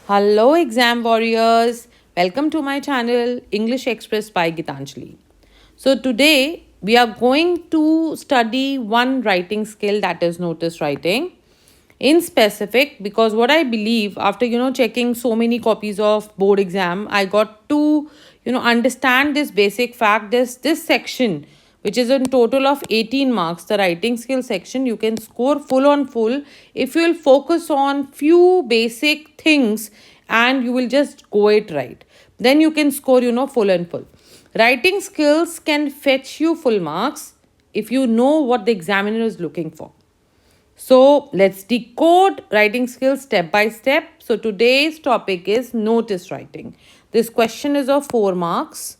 Hello, exam warriors. Welcome to my channel, English Express by Gitanjali. So, today we are going to study one writing skill, that is notice writing in specific, because what I believe after checking so many copies of board exam, I got to understand this basic fact. This section, which is in total of 18 marks, the writing skill section, you can score full on full if you will focus on few basic things and you will just go it right. Then you can score full and full. Writing skills can fetch you full marks if you know what the examiner is looking for. So let's decode writing skills step by step. So today's topic is notice writing. This question is of 4 marks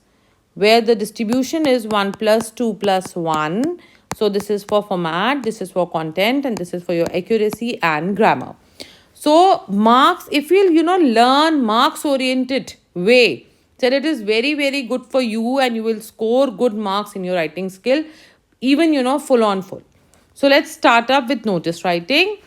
where the distribution is 1 plus 2 plus 1. So this is for format, this is for content, and this is for your accuracy and grammar. So marks, if you'll learn marks oriented way, then it is very very good for you and you will score good marks in your writing skill, even full on full. So let's start up with notice writing.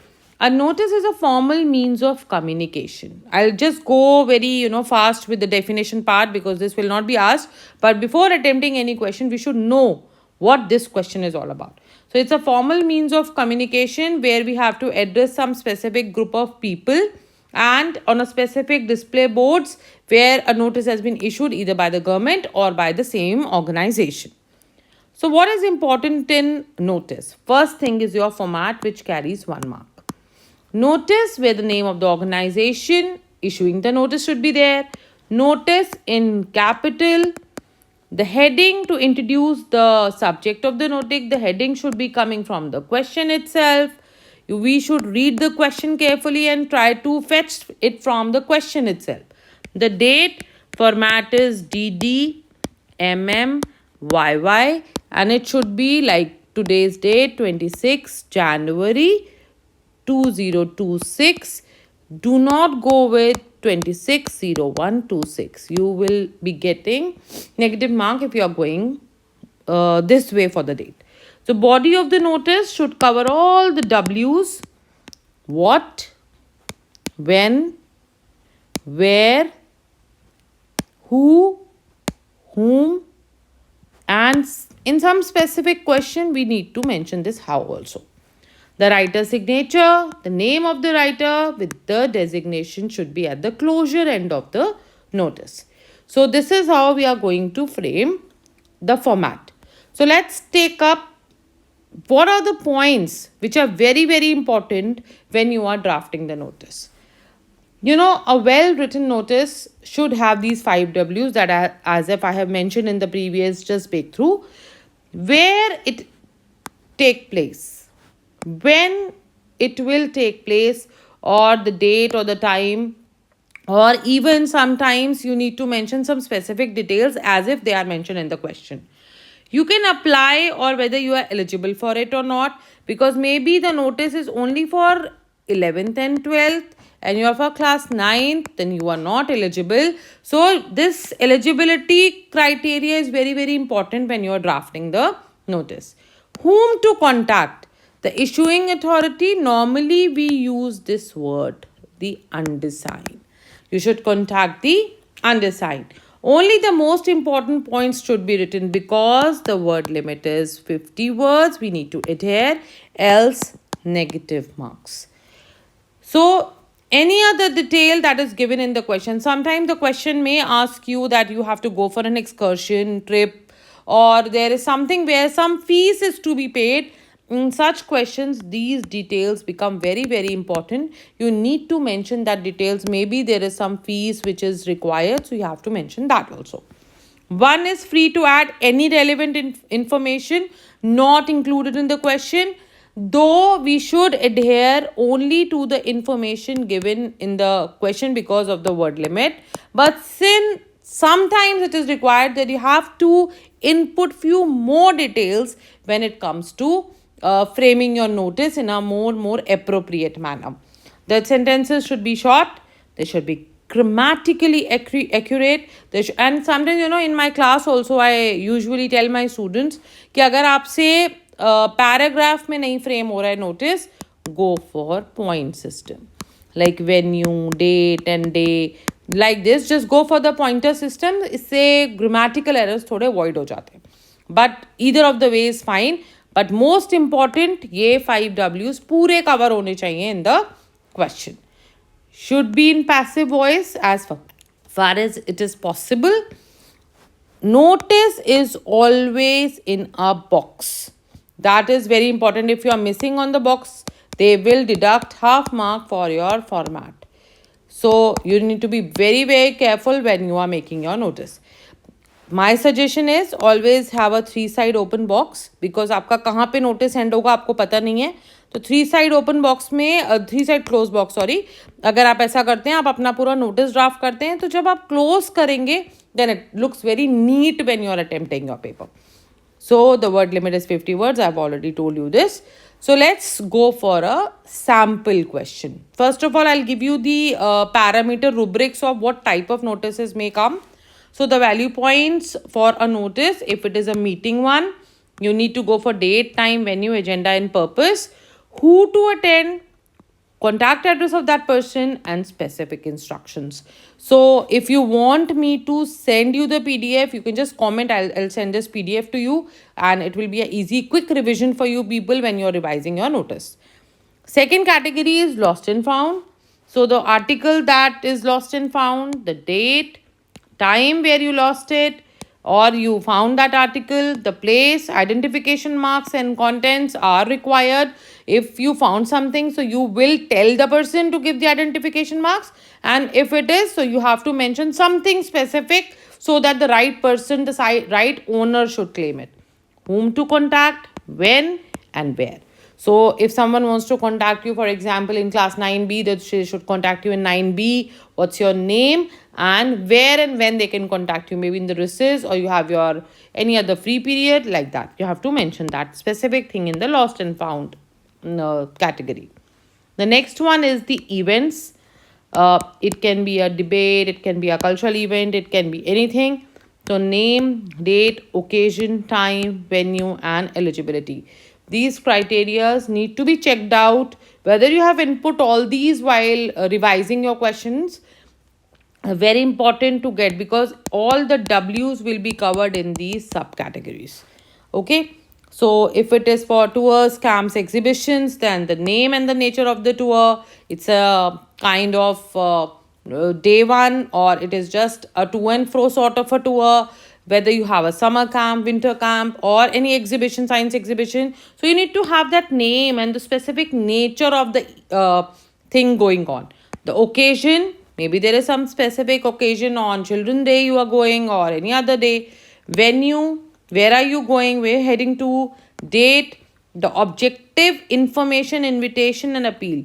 A notice is a formal means of communication. I'll just go very, fast with the definition part because this will not be asked. But before attempting any question, we should know what this question is all about. So it's a formal means of communication where we have to address some specific group of people and on a specific display boards where a notice has been issued either by the government or by the same organization. So what is important in notice? First thing is your format, which carries 1 mark. Notice where the name of the organization issuing the notice should be there. Notice in capital. The heading to introduce the subject of the notice. The heading should be coming from the question itself. We should read the question carefully and try to fetch it from the question itself. The date format is DD, MM, YY, and it should be like today's date 26 January 2026. Do not go with 260126. You will be getting negative mark if you are going this way for the date. So body of the notice should cover all the W's: what, when, where, who, whom, and in some specific question we need to mention this how also. The writer's signature, the name of the writer with the designation should be at the closure end of the notice. So this is how we are going to frame the format. So let's take up what are the points which are very very important when you are drafting the notice. A well written notice should have these 5 W's that are, as if I have mentioned in the previous just speak through. Where it take place, when it will take place, or the date or the time, or even sometimes you need to mention some specific details as if they are mentioned in the question. You can apply or whether you are eligible for it or not, because maybe the notice is only for 11th and 12th and you are for class 9th, then you are not eligible. So this eligibility criteria is very very important when you are drafting the notice. Whom to contact? The issuing authority, normally we use this word, the undersigned. You should contact the undersigned. Only the most important points should be written because the word limit is 50 words. We need to adhere, else negative marks. So any other detail that is given in the question. Sometimes the question may ask you that you have to go for an excursion trip, or there is something where some fees is to be paid. In such questions, these details become very very important. You need to mention that details. Maybe there is some fees which is required, so you have to mention that also. One is free to add any relevant information not included in the question, though we should adhere only to the information given in the question because of the word limit. But since sometimes it is required that you have to input few more details when it comes to framing your notice in a more appropriate manner. The sentences should be short, they should be grammatically accurate. And sometimes in my class also I usually tell my students कि अगर आपसे paragraph में नहीं frame हो रहा है notice, go for point system. like venue, date and day, like this. Just go for the pointer system. इससे grammatical errors थोड़े avoid हो जाते हैं. But either of the way is fine. But most important, ये 5 W's पूरे cover होने चाहिए in the question. Should be in passive voice as far as it is possible. Notice is always in a box. That is very important. If you are missing on the box, they will deduct half mark for your format. So you need to be very, very careful when you are making your notice. My suggestion is always have a 3-side open box, because आपका कहाँ पे notice end होगा आपको पता नहीं है. तो 3-side open box में 3-side close box सॉरी, अगर आप ऐसा करते हैं, आप अपना पूरा notice draft करते हैं, तो जब आप close करेंगे then it looks very neat when you are attempting your paper. So the word limit is 50 words. I've already told you this. So let's go for a sample question. First of all, I'll give you the parameter rubrics of what type of notices may come. So the value points for a notice, if it is a meeting one, you need to go for date, time, venue, agenda and purpose, who to attend, contact address of that person and specific instructions. So if you want me to send you the PDF, you can just comment. I'll send this PDF to you, and it will be an easy, quick revision for you people when you're revising your notice. Second category is lost and found. So the article that is lost and found, the date, time where you lost it or you found that article, the place, identification marks and contents are required. If you found something, so you will tell the person to give the identification marks, and if it is, so you have to mention something specific so that the right person, the right owner should claim it. Whom to contact, when and where. So if someone wants to contact you, for example, in class 9B, they should contact you in 9B. What's your name and where and when they can contact you? Maybe in the recess, or you have your any other free period, like that. You have to mention that specific thing in the lost and found category. The next one is the events. It can be a debate, it can be a cultural event, it can be anything. So name, date, occasion, time, venue and eligibility. These criteria need to be checked out. Whether you have input all these while revising your questions, very important to get, because all the W's will be covered in these subcategories. Okay. So if it is for tours, camps, exhibitions, then the name and the nature of the tour. It's a kind of day one, or it is just a to and fro sort of a tour. Whether you have a summer camp, winter camp or any exhibition, science exhibition. So you need to have that name and the specific nature of the thing going on. The occasion, maybe there is some specific occasion on Children's Day you are going or any other day. Venue, where are you going, where heading to. Date, the objective, information, invitation and appeal.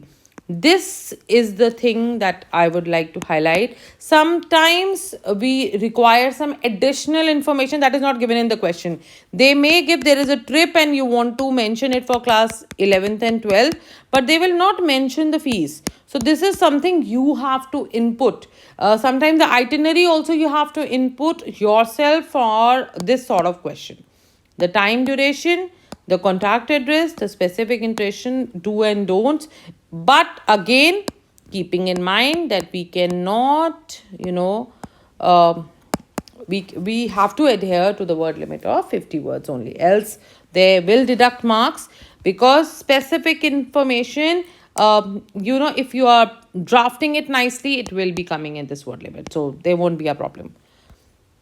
This is the thing that I would like to highlight. Sometimes we require some additional information that is not given in the question. They may give, there is a trip and you want to mention it for class 11th and 12th, but they will not mention the fees. So this is something you have to input. Sometimes the itinerary also you have to input yourself for this sort of question. The time duration, the contact address, the specific intention, do and don'ts. But again, keeping in mind that we cannot, we have to adhere to the word limit of 50 words only. Else they will deduct marks, because specific information, if you are drafting it nicely, it will be coming in this word limit. So there won't be a problem.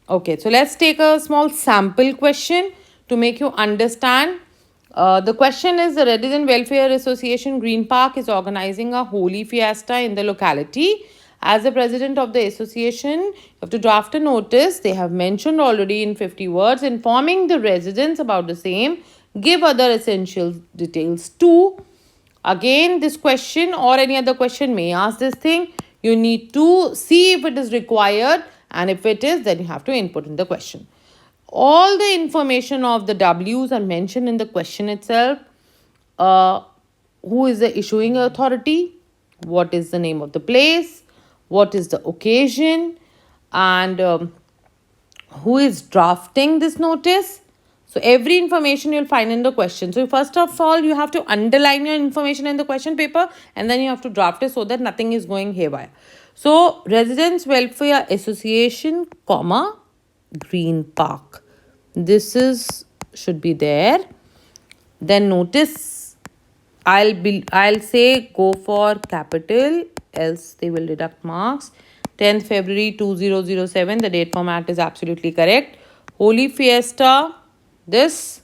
Okay, so let's take a small sample question to make you understand. The question is, the Resident Welfare Association Green Park is organizing a Holi fiesta in the locality. As the president of the association, you have to draft a notice. They have mentioned already in 50 words, informing the residents about the same. Give other essential details too. Again, this question or any other question may ask this thing. You need to see if it is required, and if it is, then you have to input in the question. All the information of the W's are mentioned in the question itself. Who is the issuing authority? What is the name of the place? What is the occasion? And who is drafting this notice? So every information you'll find in the question. So first of all, you have to underline your information in the question paper, and then you have to draft it so that nothing is going haywire. So Residents Welfare Association, comma, Green Park. This is should be there. Then notice I'll say go for capital, else they will deduct marks. 10th February 2007, the date format is absolutely correct. Holy Fiesta, this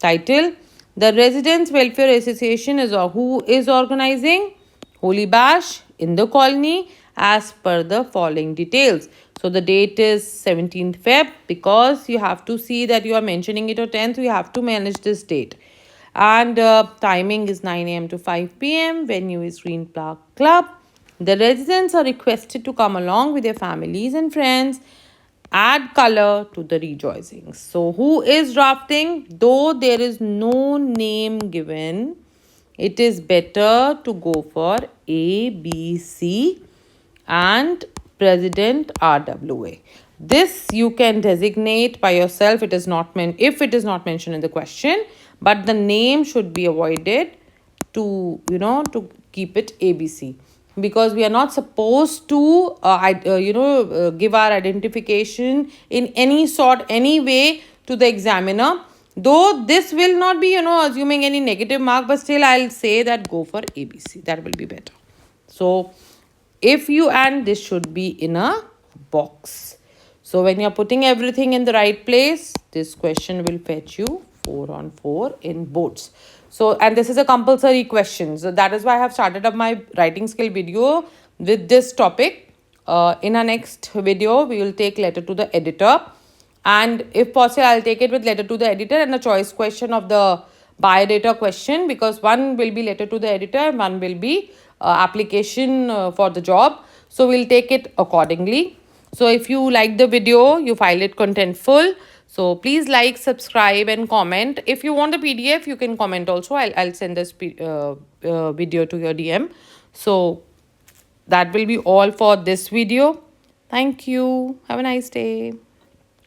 title. The Residents Welfare Association is who is organizing Holy Bash in the colony as per the following details. So the date is 17th Feb, because you have to see that you are mentioning it on 10th, you have to manage this date. And timing is 9 a.m. to 5 p.m. Venue is Green Park Club. The residents are requested to come along with their families and friends, add color to the rejoicings. So who is drafting? Though there is no name given, it is better to go for A, B, C and President RWA. This you can designate by yourself. It is not if it is not mentioned in the question, but the name should be avoided to to keep it ABC, because we are not supposed to give our identification in any way to the examiner. Though this will not be assuming any negative mark, but still I'll say that go for ABC. That will be better. So if you, and this should be in a box. So when you're putting everything in the right place, this question will fetch you 4 on 4 in boards. So, and this is a compulsory question. So that is why I have started up my writing skill video with this topic. In our next video, we will take letter to the editor. And if possible, I'll take it with letter to the editor and a choice question of the biodata question, because one will be letter to the editor and one will be application for the job. So we'll take it accordingly. So if you like the video, you find it contentful. So please like, subscribe and comment. If you want the PDF, you can comment also. I'll send this video to your DM. So that will be all for this video. Thank you. Have a nice day.